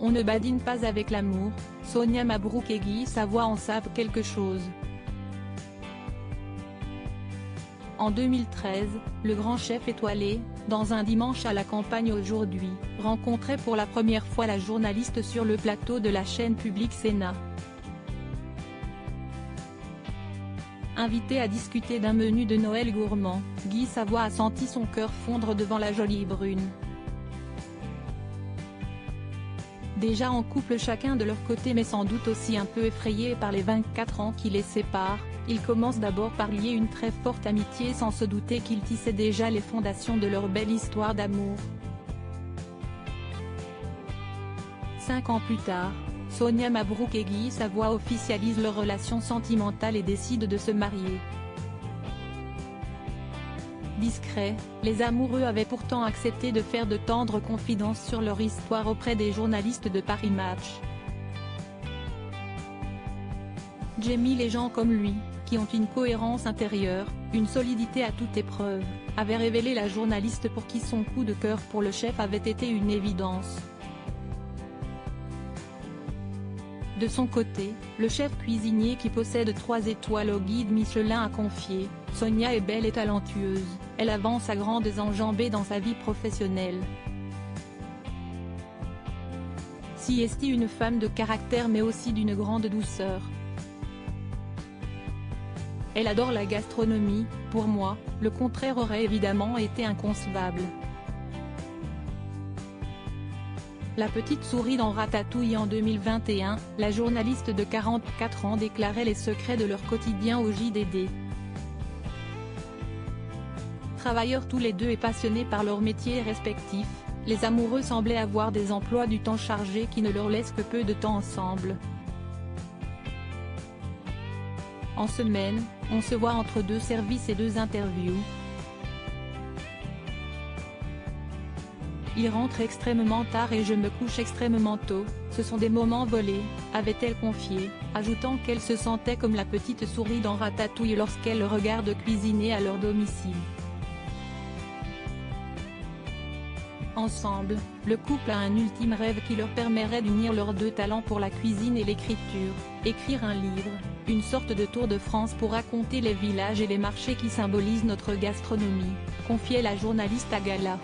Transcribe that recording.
On ne badine pas avec l'amour, Sonia Mabrouk et Guy Savoy en savent quelque chose. En 2013, le grand chef étoilé, dans un dimanche à la campagne aujourd'hui, rencontrait pour la première fois la journaliste sur le plateau de la chaîne publique Sénat. Invité à discuter d'un menu de Noël gourmand, Guy Savoy a senti son cœur fondre devant la jolie brune. Déjà en couple chacun de leur côté mais sans doute aussi un peu effrayés par les 24 ans qui les séparent, ils commencent d'abord par lier une très forte amitié sans se douter qu'ils tissaient déjà les fondations de leur belle histoire d'amour. 5 ans plus tard, Sonia Mabrouk et Guy Savoy officialisent leur relation sentimentale et décident de se marier. Discrets, les amoureux avaient pourtant accepté de faire de tendres confidences sur leur histoire auprès des journalistes de Paris Match. Jamie, les gens comme lui, qui ont une cohérence intérieure, une solidité à toute épreuve, avait révélé la journaliste pour qui son coup de cœur pour le chef avait été une évidence. De son côté, le chef cuisinier qui possède 3 étoiles au guide Michelin a confié « Sonia est belle et talentueuse, elle avance à grandes enjambées dans sa vie professionnelle. Si est une femme de caractère mais aussi d'une grande douceur. Elle adore la gastronomie, pour moi, le contraire aurait évidemment été inconcevable. » La petite souris dans Ratatouille en 2021, la journaliste de 44 ans déclarait les secrets de leur quotidien au JDD. Travailleurs tous les deux et passionnés par leur métier respectif, les amoureux semblaient avoir des emplois du temps chargés qui ne leur laissent que peu de temps ensemble. En semaine, on se voit entre 2 services et 2 interviews. Il rentre extrêmement tard et je me couche extrêmement tôt, ce sont des moments volés, avait-elle confié, ajoutant qu'elle se sentait comme la petite souris dans Ratatouille lorsqu'elle le regarde cuisiner à leur domicile. Ensemble, le couple a un ultime rêve qui leur permettrait d'unir leurs 2 talents pour la cuisine et l'écriture, écrire un livre, une sorte de tour de France pour raconter les villages et les marchés qui symbolisent notre gastronomie, confiait la journaliste à Gala.